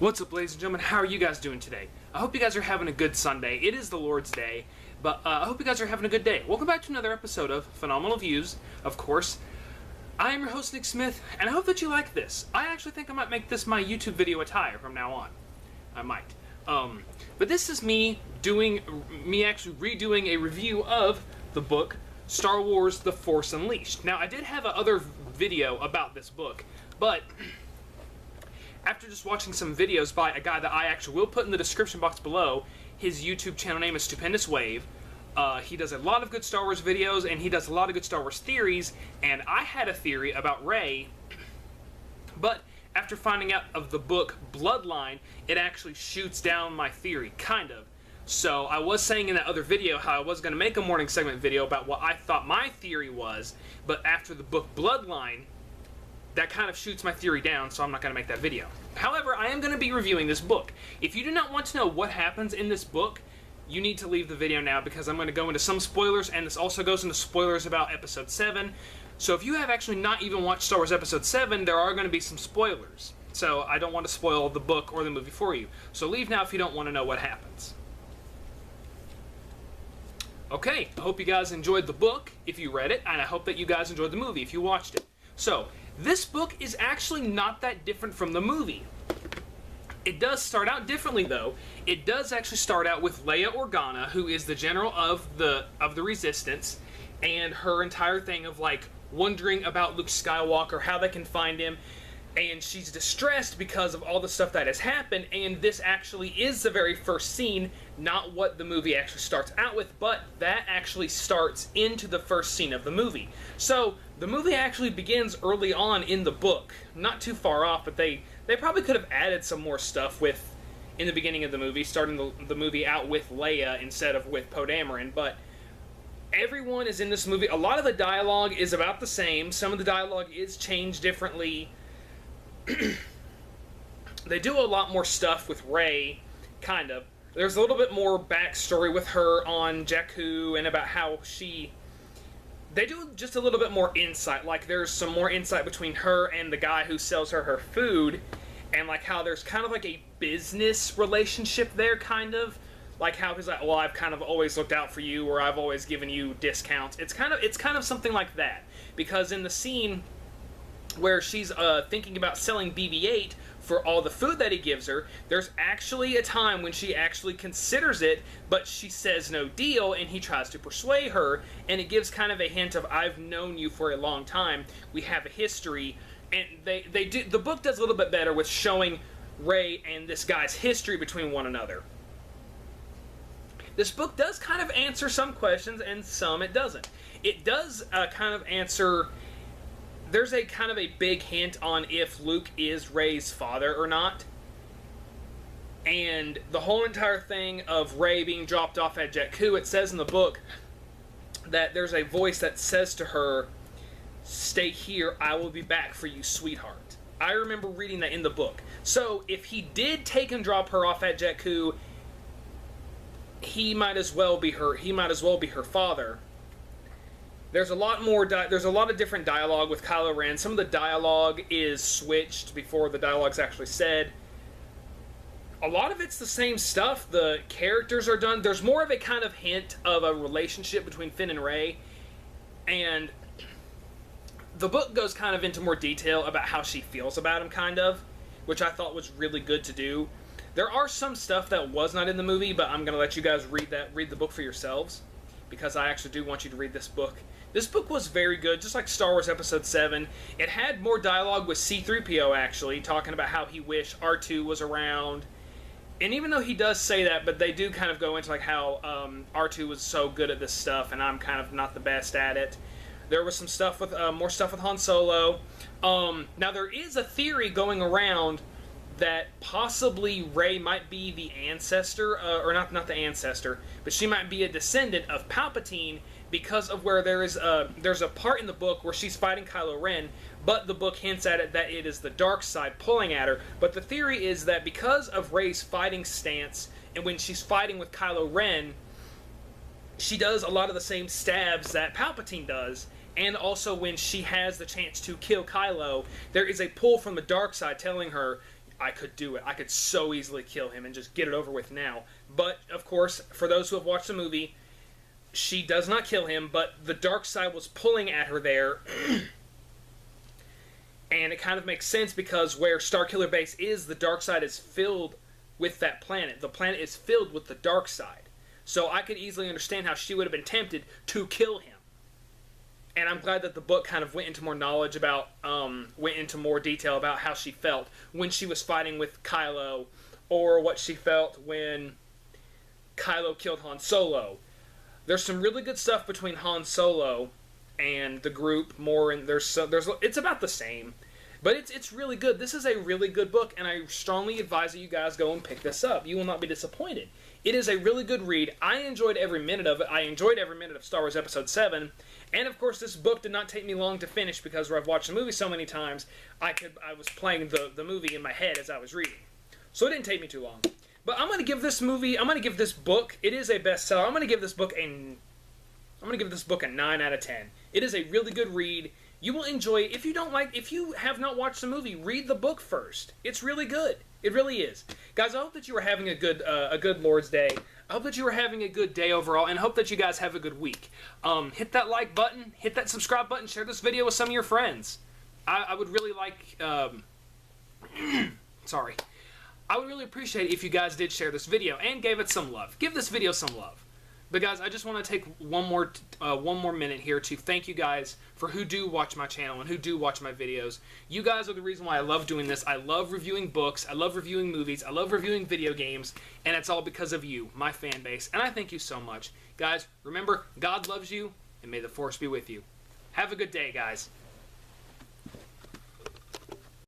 What's up, ladies and gentlemen? How are you guys doing today? I hope you guys are having a good Sunday. It is the Lord's Day, but I hope you guys are having a good day. Welcome back to another episode of Phenomenal Views, of course. I am your host, Nick Smith, and I hope that you like this. I actually think I might make this my YouTube video attire from now on. I might. But this is me actually redoing a review of the book Star Wars: The Force Unleashed. Now, I did have another video about this book, but after just watching some videos by a guy that I actually will put in the description box below, his YouTube channel name is Stupendous Wave. He does a lot of good Star Wars videos, and he does a lot of good Star Wars theories, and I had a theory about Rey, but after finding out of the book Bloodline, it actually shoots down my theory, kind of. So I was saying in that other video how I was going to make a morning segment video about what I thought my theory was, but after the book Bloodline, that kind of shoots my theory down, so I'm not going to make that video. However, I am going to be reviewing this book. If you do not want to know what happens in this book, you need to leave the video now, because I'm going to go into some spoilers, and this also goes into spoilers about Episode 7. So if you have actually not even watched Star Wars Episode 7, there are going to be some spoilers. So I don't want to spoil the book or the movie for you. So leave now if you don't want to know what happens. Okay, I hope you guys enjoyed the book if you read it, and I hope that you guys enjoyed the movie if you watched it. So, this book is actually not that different from the movie. It does start out differently, though. It does actually start out with Leia Organa, who is the general of the Resistance, and her entire thing of, like, wondering about Luke Skywalker, how they can find him, and she's distressed because of all the stuff that has happened, and this actually is the very first scene, not what the movie actually starts out with, but that actually starts into the first scene of the movie. So, the movie actually begins early on in the book, not too far off, but they probably could have added some more stuff in the beginning of the movie, starting the movie out with Leia instead of with Poe Dameron, but everyone is in this movie. A lot of the dialogue is about the same. Some of the dialogue is changed differently. They do a lot more stuff with Rey, kind of. There's a little bit more backstory with her on Jakku and about how they do just a little bit more insight. Like, there's some more insight between her and the guy who sells her food, and like how there's kind of like a business relationship there, kind of. Like how he's like, well, I've kind of always looked out for you, or I've always given you discounts. It's kind of something like that. Because in the scene where she's thinking about selling BB-8 for all the food that he gives her, there's actually a time when she actually considers it, but she says no deal, and he tries to persuade her, and it gives kind of a hint of, I've known you for a long time, we have a history, and the book does a little bit better with showing Rey and this guy's history between one another. This book does kind of answer some questions, and some it doesn't. It does kind of answer. There's a kind of a big hint on if Luke is Rey's father or not. And the whole entire thing of Rey being dropped off at Jakku, it says in the book that there's a voice that says to her, "Stay here, I will be back for you, sweetheart." I remember reading that in the book. So if he did take and drop her off at Jakku, he might as well be her father. There's a lot more. There's a lot of different dialogue with Kylo Ren. Some of the dialogue is switched before the dialogue's actually said. A lot of it's the same stuff. The characters are done. There's more of a kind of hint of a relationship between Finn and Rey, and the book goes kind of into more detail about how she feels about him, kind of, which I thought was really good to do. There are some stuff that was not in the movie, but I'm going to let you guys read the book for yourselves, because I actually do want you to read this book. This book was very good, just like Star Wars Episode 7. It had more dialogue with C-3PO, actually, talking about how he wished R2 was around. And even though he does say that, but they do kind of go into like how R2 was so good at this stuff, and I'm kind of not the best at it. There was some stuff with more stuff with Han Solo. Now, there is a theory going around that possibly Rey might be the ancestor, or not the ancestor, but she might be a descendant of Palpatine, because of where there's a part in the book where she's fighting Kylo Ren, but the book hints at it that it is the dark side pulling at her. But the theory is that because of Rey's fighting stance, and when she's fighting with Kylo Ren, she does a lot of the same stabs that Palpatine does, and also when she has the chance to kill Kylo, there is a pull from the dark side telling her, I could do it. I could so easily kill him and just get it over with now. But, of course, for those who have watched the movie, she does not kill him, but the dark side was pulling at her there. And it kind of makes sense because where Starkiller Base is, the dark side is filled with that planet. The planet is filled with the dark side. So I could easily understand how she would have been tempted to kill him. And I'm glad that the book kind of went into more knowledge about, went into more detail about how she felt when she was fighting with Kylo, or what she felt when Kylo killed Han Solo. There's some really good stuff between Han Solo and the group. It's about the same, but it's really good. This is a really good book, and I strongly advise that you guys go and pick this up. You will not be disappointed. It is a really good read. I enjoyed every minute of it. I enjoyed every minute of Star Wars Episode 7. And, of course, this book did not take me long to finish because I've watched the movie so many times, I was playing the movie in my head as I was reading. So it didn't take me too long. But I'm going to give this book, it is a bestseller. I'm going to give this book a 9 out of 10. It is a really good read. You will enjoy it. If you have not watched the movie, read the book first. It's really good. It really is. Guys, I hope that you are having a good Lord's Day. I hope that you are having a good day overall, and I hope that you guys have a good week. Hit that like button, hit that subscribe button, share this video with some of your friends. I would really like, sorry. I would really appreciate it if you guys did share this video and gave it some love. Give this video some love. But guys, I just want to take one more minute here to thank you guys for who do watch my channel and who do watch my videos. You guys are the reason why I love doing this. I love reviewing books. I love reviewing movies. I love reviewing video games. And it's all because of you, my fan base. And I thank you so much. Guys, remember, God loves you, and may the Force be with you. Have a good day, guys.